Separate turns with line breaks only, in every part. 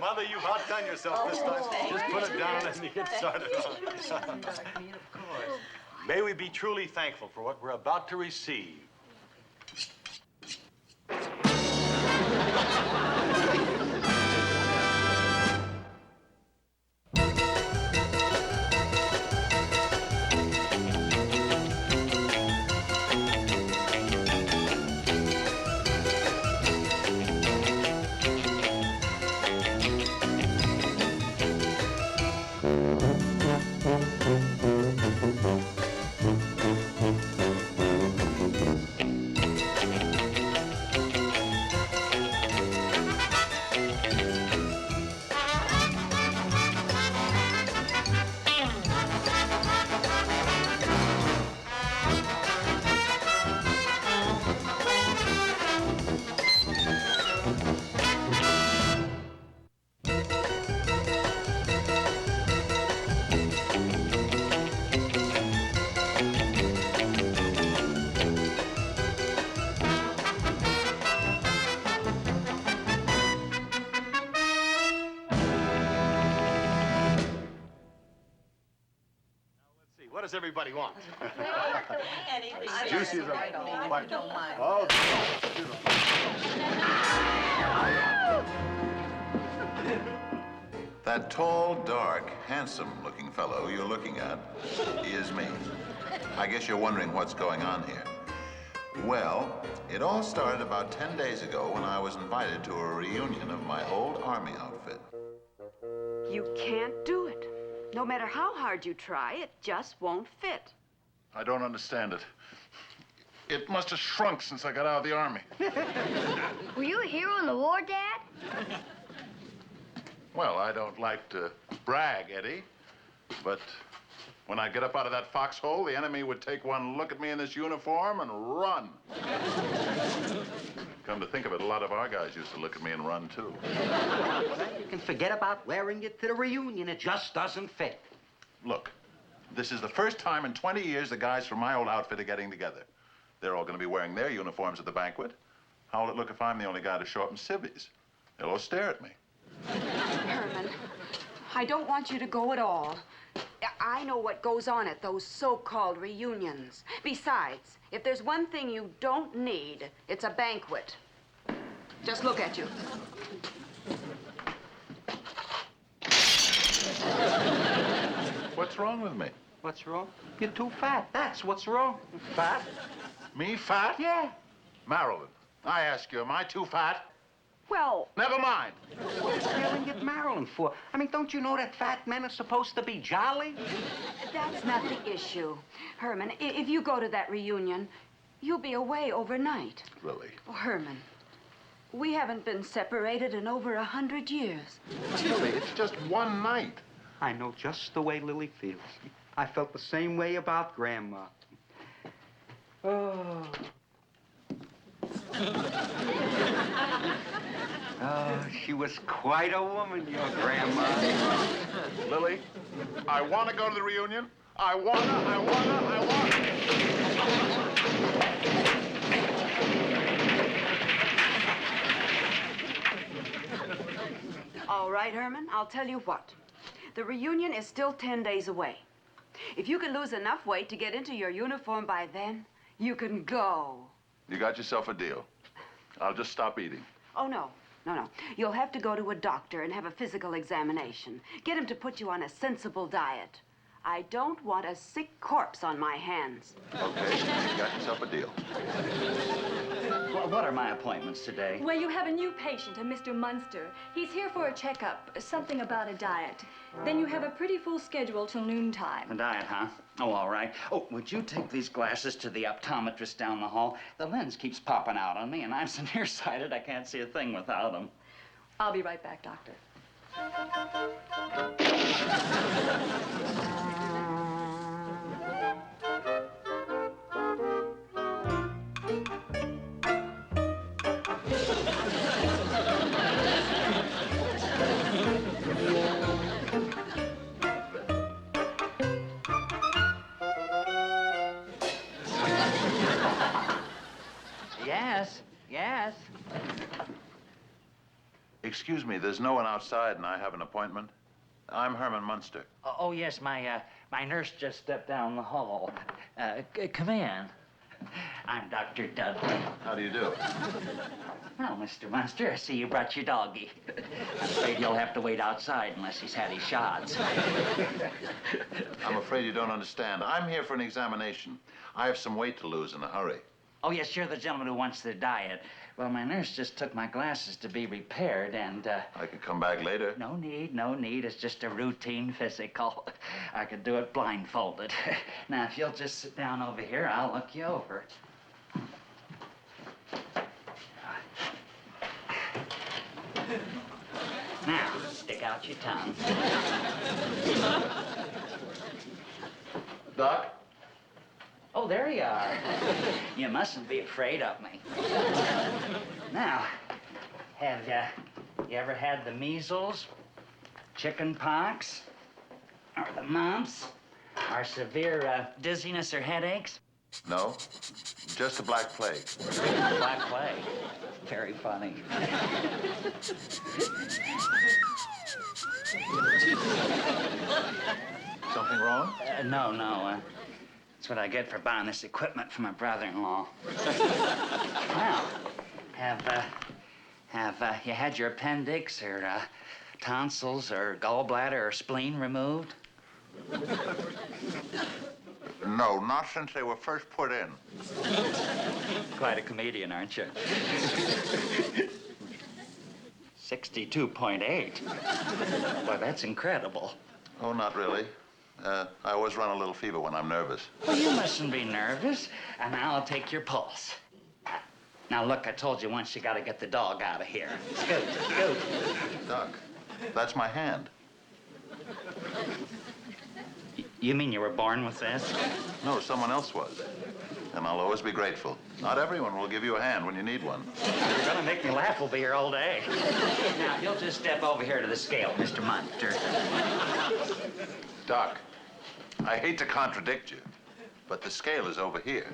Mother, you've outdone yourself this time. Just put it down and you get started on. May we be truly thankful for what we're about to receive. What does everybody want? Juicy as a... Oh,
that tall, dark, handsome-looking fellow you're looking at is me. I guess you're wondering what's going on here. Well, it all started about 10 days ago when I was invited to a reunion of my old Army outfit.
You can't do it. No matter how hard you try, it just won't fit.
I don't understand it. It must have shrunk since I got out of the Army.
Were you a hero in the war, Dad?
Well, I don't like to brag, Eddie, but when I get up out of that foxhole, the enemy would take one look at me in this uniform and run. Come to think of it, a lot of our guys used to look at me and run, too.
Well, you can forget about wearing it to the reunion. It just doesn't fit.
Look, this is the first time in 20 years the guys from my old outfit are getting together. They're all going to be wearing their uniforms at the banquet. How will it look if I'm the only guy to show up in civvies? They'll all stare at me.
Herman, I don't want you to go at all. I know what goes on at those so-called reunions. Besides, if there's one thing you don't need, it's a banquet. Just look at you.
What's wrong with me?
What's wrong? You're too fat. That's what's wrong. Fat?
Me fat?
Yeah.
Marilyn, I ask you, am I too fat?
Well...
Never mind.
What are you yelling at Marilyn for? I mean, don't you know that fat men are supposed to be jolly?
That's not the issue. Herman, if you go to that reunion, you'll be away overnight.
Lily.
Oh, Herman, we haven't been separated in over 100 years.
Lily, it's just one night.
I know just the way Lily feels. I felt the same way about Grandma. Oh. Oh, she was quite a woman, your Grandma.
Lily, I want to go to the reunion. I want.
All right, Herman, I'll tell you what. The reunion is still 10 days away. If you can lose enough weight to get into your uniform by then, you can go.
You got yourself a deal. I'll just stop eating.
Oh, no. No. You'll have to go to a doctor and have a physical examination. Get him to put you on a sensible diet. I don't want a sick corpse on my hands.
Okay, you got yourself a deal.
Well, what are my appointments today?
Well, you have a new patient, a Mr. Munster. He's here for a checkup, something about a diet. Then you have a pretty full schedule till noontime.
A diet, huh? Oh, all right. Oh, would you take these glasses to the optometrist down the hall? The lens keeps popping out on me, and I'm so nearsighted I can't see a thing without them.
I'll be right back, Doctor.
Yes.
Excuse me, there's no one outside and I have an appointment. I'm Herman Munster.
Oh, yes, my nurse just stepped down the hall. Come in. I'm Dr. Dudley.
How do you do?
Well, Mr. Munster, I see you brought your doggie. I'm afraid you'll have to wait outside unless he's had his shots.
I'm afraid you don't understand. I'm here for an examination. I have some weight to lose in a hurry.
Oh, yes, you're the gentleman who wants the diet. Well, my nurse just took my glasses to be repaired, and,
I could come back later.
No need. It's just a routine physical. I could do it blindfolded. Now, if you'll just sit down over here, I'll look you over. Now, stick out your tongue.
Doc?
Oh, there you are. You mustn't be afraid of me. Now, have you ever had the measles, chicken pox, or the mumps, or severe dizziness or headaches?
No, just the Black Plague.
Black plague. Very funny.
Something wrong?
No. That's what I get for buying this equipment for my brother-in-law. Now, have you had your appendix or tonsils or gallbladder or spleen removed?
No, not since they were first put in.
Quite a comedian, aren't you? 62.8. Boy, that's incredible.
Oh, not really. I always run a little fever when I'm nervous.
Well, you mustn't be nervous. And now I'll take your pulse. Now, look, I told you once you got to get the dog out of here. Scoot.
Doc, that's my hand.
You mean you were born with this?
No, someone else was. And I'll always be grateful. Not everyone will give you a hand when you need one.
You're gonna make me laugh over here all day. Now, if you'll just step over here to the scale, Mr. Munster.
Doc, I hate to contradict you, but the scale is over here.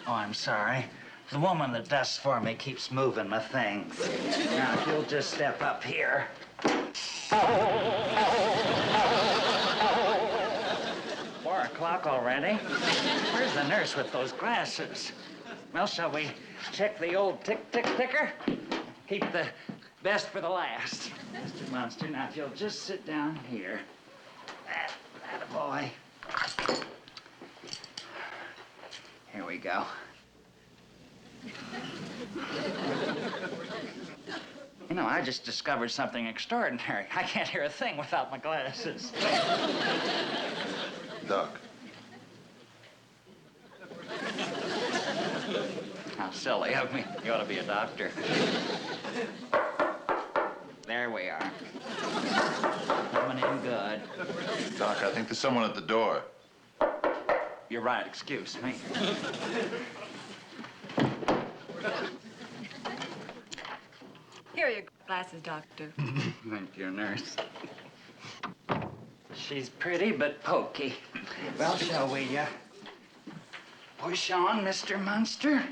Oh, I'm sorry. The woman that does for me keeps moving my things. Now, if you'll just step up here. 4 o'clock already? Where's the nurse with those glasses? Well, shall we check the old ticker? Keep the best for the last. Mr. Munster, now if you'll just sit down here. That boy. Here we go. You know, I just discovered something extraordinary. I can't hear a thing without my glasses.
Doc.
How silly of me. You ought to be a doctor. There we are. Coming in good.
Doc, I think there's someone at the door.
You're right, excuse me.
Here are your glasses, Doctor.
Thank you, nurse. She's pretty but pokey. Well, shall we, push on, Mr. Munster?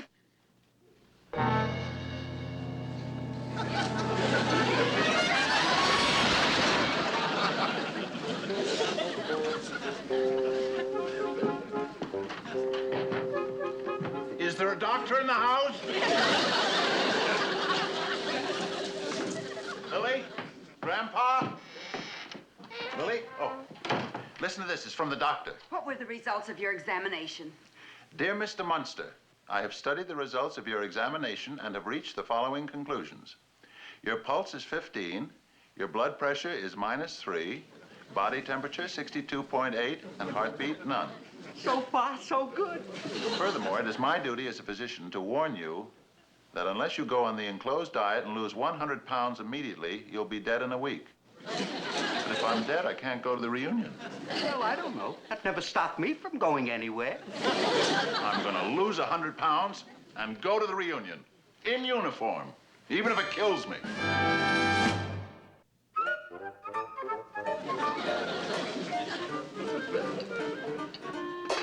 there a doctor in the house? Lily? Grandpa? Lily? Oh, listen to this. It's from the doctor.
What were the results of your examination?
Dear Mr. Munster, I have studied the results of your examination and have reached the following conclusions. Your pulse is 15, your blood pressure is -3, body temperature 62.8, and heartbeat none.
So far, so good.
Furthermore, it is my duty as a physician to warn you that unless you go on the enclosed diet and lose 100 pounds immediately, you'll be dead in a week. But if I'm dead, I can't go to the reunion.
Well, I don't know. That never stopped me from going anywhere.
I'm gonna lose 100 pounds and go to the reunion in uniform, even if it kills me.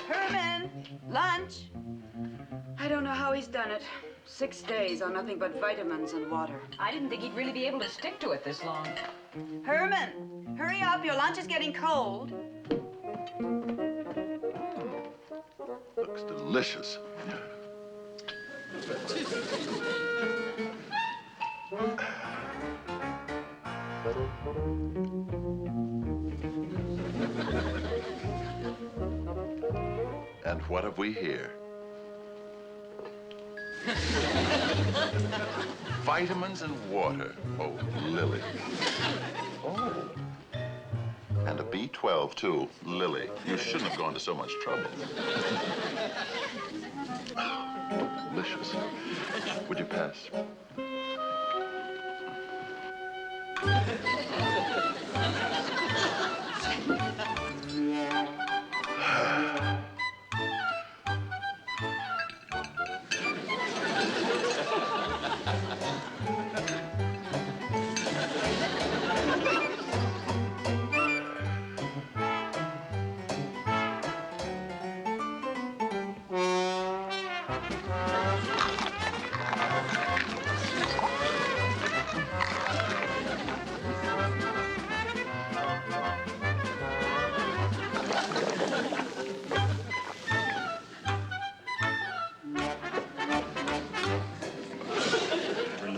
Herman, lunch. I don't know how he's done it. 6 days on nothing but vitamins and water.
I didn't think he'd really be able to stick to it this long.
Herman, hurry up. Your lunch is getting cold.
Looks delicious. And what have we here? Vitamins and water. Oh, Lily. Oh. And a B12, too. Lily, you shouldn't have gone to so much trouble. Oh, delicious. Would you pass?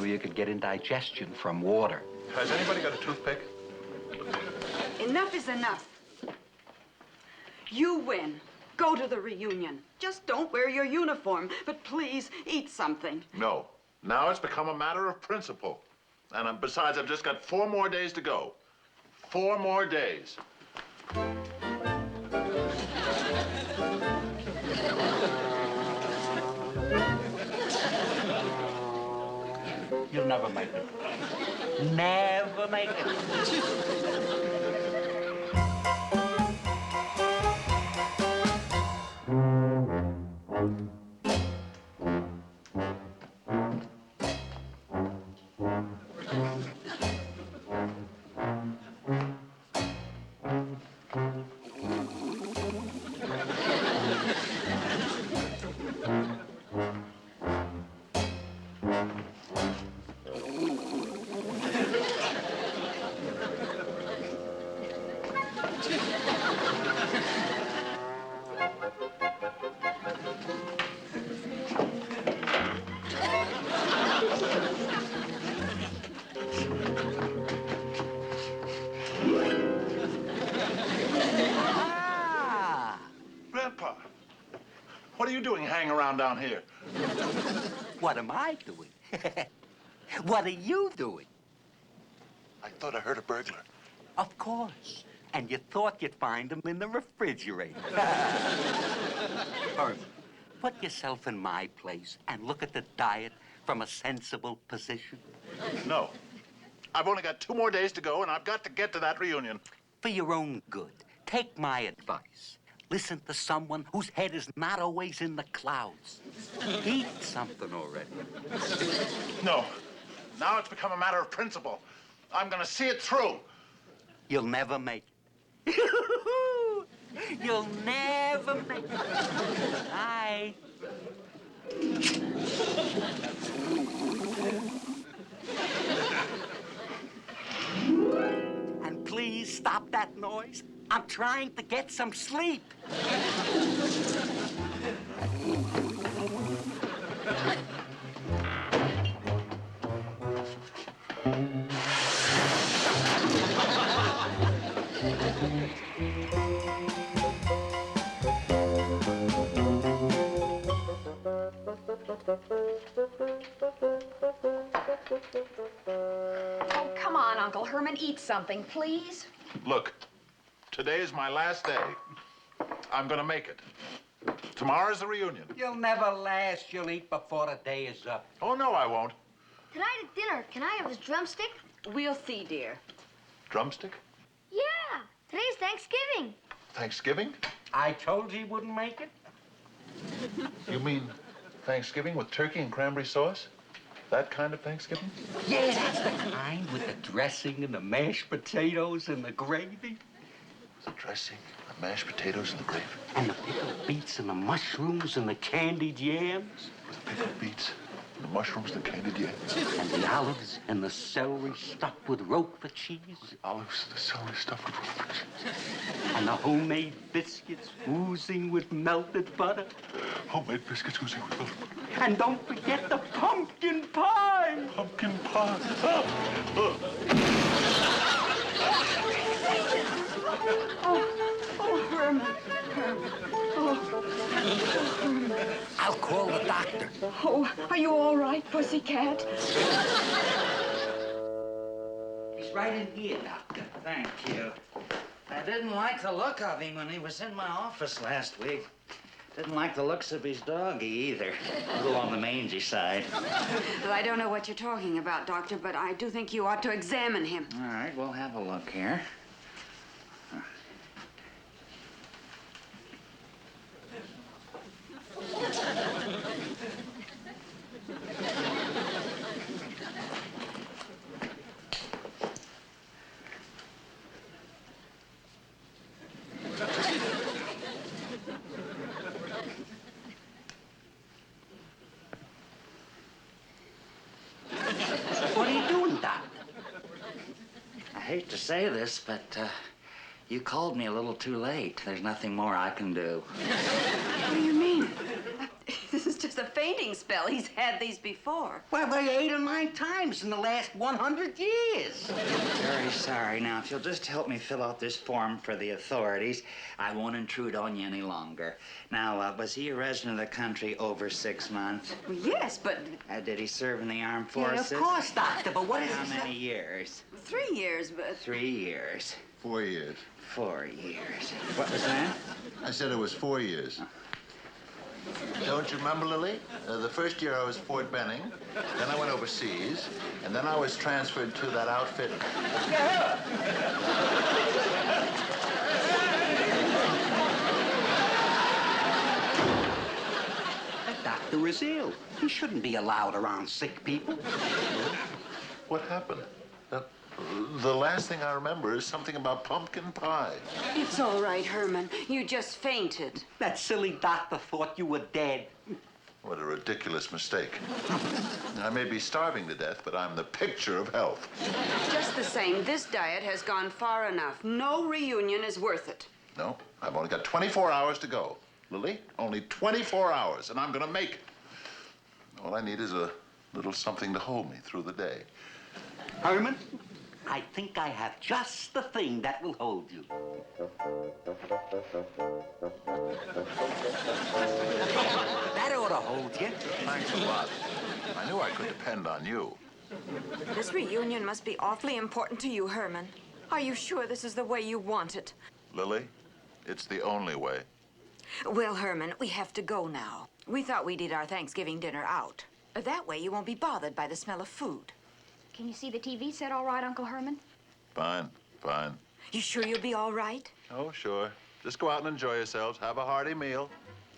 You could get indigestion from water.
Has anybody got a toothpick?
Enough is enough. You win. Go to the reunion. Just don't wear your uniform, but please eat something.
No. Now it's become a matter of principle. And besides, I've just got 4 more days to go. 4 more days.
You'll never make it. Never make it.
Grandpa, what are you doing hanging around down here?
What am I doing? What are you doing?
I thought I heard a burglar.
Of course. And you thought you'd find them in the refrigerator. Herman, put yourself in my place and look at the diet from a sensible position.
No. I've only got 2 more days to go, and I've got to get to that reunion.
For your own good, take my advice. Listen to someone whose head is not always in the clouds. Eat something already.
No. Now it's become a matter of principle. I'm gonna see it through.
You'll never make it. You'll never make it. Bye. And please stop that noise. I'm trying to get some sleep.
Oh, come on, Uncle Herman, eat something, please.
Look, today is my last day. I'm gonna make it. Tomorrow's the reunion.
You'll never last. You'll eat before the day is up.
Oh, no, I won't.
Tonight at dinner, can I have his drumstick?
We'll see, dear.
Drumstick?
Yeah, today's Thanksgiving.
Thanksgiving?
I told you he wouldn't make it.
You mean Thanksgiving with turkey and cranberry sauce? That kind of Thanksgiving?
Yeah, that's the kind with the dressing and the mashed potatoes and the gravy.
The dressing, the mashed potatoes, and the gravy.
And the pickled beets and the mushrooms and the candied yams.
With the pickled beets, and the mushrooms, and the candied yams.
And the olives and the celery stuffed with Roquefort cheese.
The olives, the celery stuffed with Roquefort cheese.
And the homemade biscuits oozing with melted butter.
Homemade biscuits oozing with melted butter.
And don't forget the pumpkin pie.
Pumpkin pie.
Oh, Herman.
I'll call the doctor.
Oh, are you all right, pussycat?
He's right in here, Doctor. Thank you. I didn't like the look of him when he was in my office last week. Didn't like the looks of his doggy either. A little on the mangy side.
Well, I don't know what you're talking about, Doctor, but I do think you ought to examine him.
All right, we'll have a look here.
What are you doing, Doc?
I hate to say this, but you called me a little too late. There's nothing more I can do.
What do you mean? This is just a fainting spell. He's had these before.
Well, 8 or 9 times in the last 100 years.
Very sorry. Now, if you'll just help me fill out this form for the authorities, I won't intrude on you any longer. Now, was he a resident of the country over 6 months?
Well, yes, but
Did he serve in the armed
Yeah,
forces?
of course, Doctor, but what is
How
this?
many years?
3 years, but...
3 years.
4 years.
4 years. What was that?
I said it was 4 years. Don't you remember, Lily? The first year I was Fort Benning, then I went overseas, and then I was transferred to that outfit.
The doctor is ill. He shouldn't be allowed around sick people.
What happened? The last thing I remember is something about pumpkin pie.
It's all right, Herman. You just fainted.
That silly doctor thought you were dead.
What a ridiculous mistake. I may be starving to death, but I'm the picture of health.
Just the same, this diet has gone far enough. No reunion is worth it.
No, I've only got 24 hours to go. Lily, only 24 hours, and I'm gonna make it. All I need is a little something to hold me through the day.
Herman, I think I have just the thing that will hold you. That ought to hold you.
Thanks a lot. I knew I could depend on you.
This reunion must be awfully important to you, Herman. Are you sure this is the way you want it?
Lily, it's the only way.
Well, Herman, we have to go now. We thought we'd eat our Thanksgiving dinner out. That way you won't be bothered by the smell of food.
Can you see the TV set all right, Uncle Herman?
Fine, fine.
You sure you'll be all right?
Oh, sure. Just go out and enjoy yourselves. Have a hearty meal.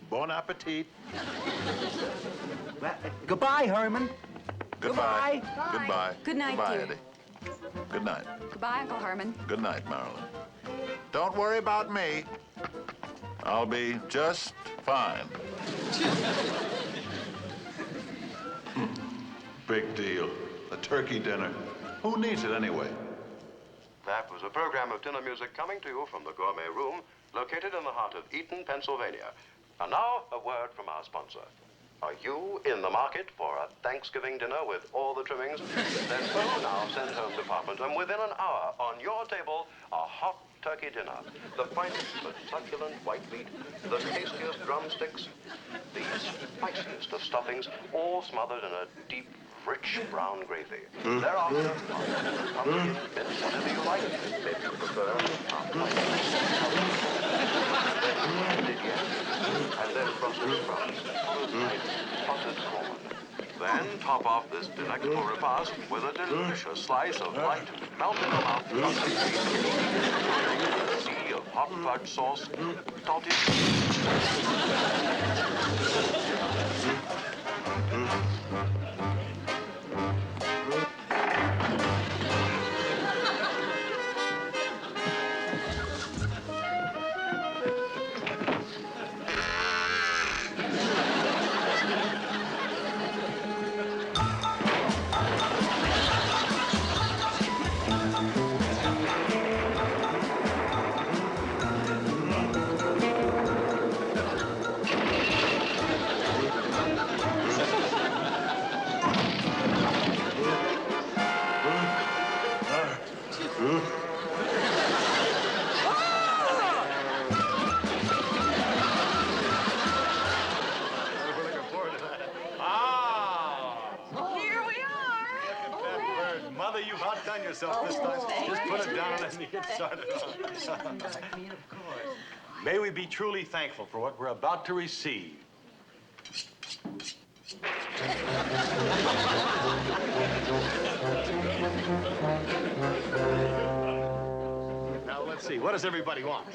Bon appetit.
Well, goodbye, Herman.
Goodbye.
Goodbye.
Goodbye.
Good night,
Goodbye,
dear.
Eddie. Good night.
Goodbye, Uncle Herman.
Good night, Marilyn. Don't worry about me. I'll be just fine. Big deal. A turkey dinner. Who needs it anyway?
That was a program of dinner music coming to you from the Gourmet Room, located in the heart of Eaton, Pennsylvania. And now, a word from our sponsor. Are you in the market for a Thanksgiving dinner with all the trimmings? Then phone our Send Home department, and within an hour, on your table, a hot turkey dinner. The finest but succulent white meat, the tastiest drumsticks, the spiciest of stuffings, all smothered in a deep, rich brown gravy. Thereafter, pumpkin, mince, whatever you like. If you prefer, and then Brussels sprouts, followed by potted corn. Then top off this delectable repast with a delicious slice of light, melt-in-the-mouth chocolate cheesecake, a sea of hot fudge sauce, dotted.
Mother, you've outdone yourself this time. Just put it down and let me get started. May we be truly thankful for what we're about to receive. Now, let's see. What does everybody want?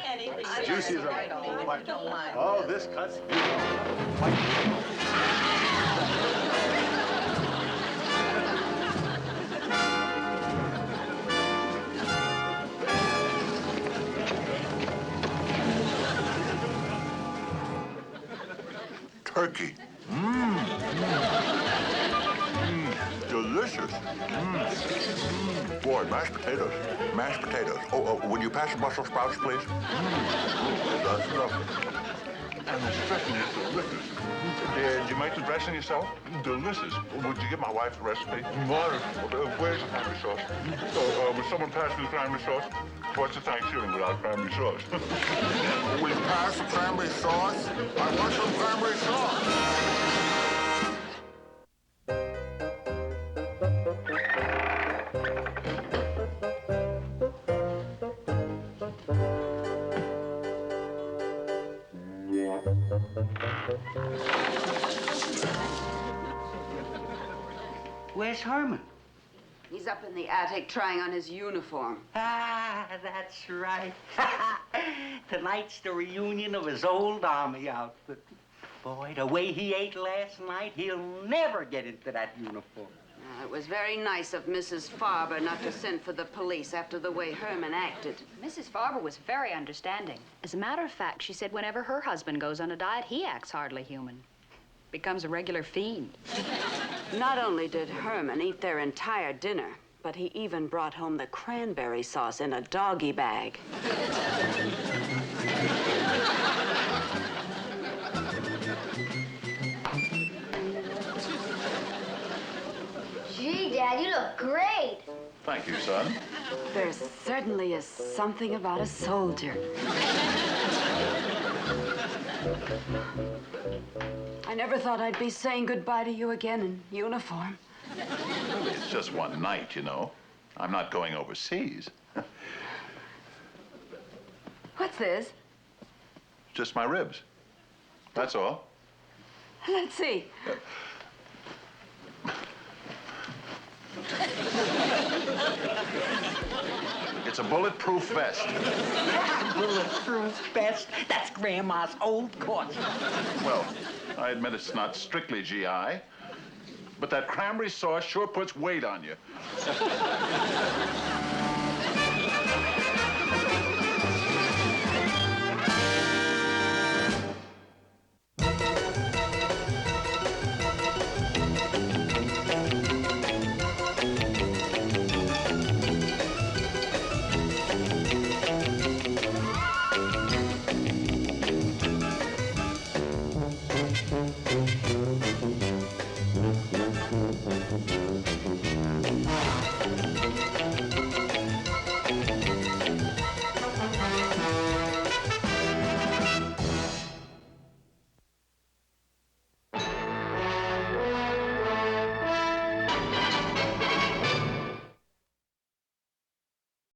Anything.
Juicy as a... Oh, this cuts beautiful.
Turkey. Delicious. Boy, mashed potatoes. Mashed potatoes. Oh, would you pass the Brussels sprouts, please? That's lovely. And the dressing is delicious. Did you make the dressing yourself? Delicious. Would you give my wife the recipe? Wonderful. Where's the cranberry sauce? Would someone pass me the cranberry sauce? What's a Thanksgiving without cranberry sauce? Will you pass the cranberry sauce? I want some cranberry sauce.
Where's Herman?
He's up in the attic trying on his uniform.
Ah, that's right. Tonight's the reunion of his old army outfit. Boy, the way he ate last night, he'll never get into that uniform.
It was very nice of Mrs. Farber not to send for the police after the way Herman acted.
Mrs. Farber was very understanding. As a matter of fact, she said whenever her husband goes on a diet, he acts hardly human. Becomes a regular fiend.
Not only did Herman eat their entire dinner, but he even brought home the cranberry sauce in a doggy bag.
Gee, Dad, you look great.
Thank you, son.
There certainly is something about a soldier. I never thought I'd be saying goodbye to you again in uniform.
It's just one night, you know. I'm not going overseas.
What's this?
Just my ribs. That's all.
Let's see.
It's a bulletproof vest.
Bulletproof vest? That's Grandma's old costume.
Well, I admit it's not strictly GI, but that cranberry sauce sure puts weight on you.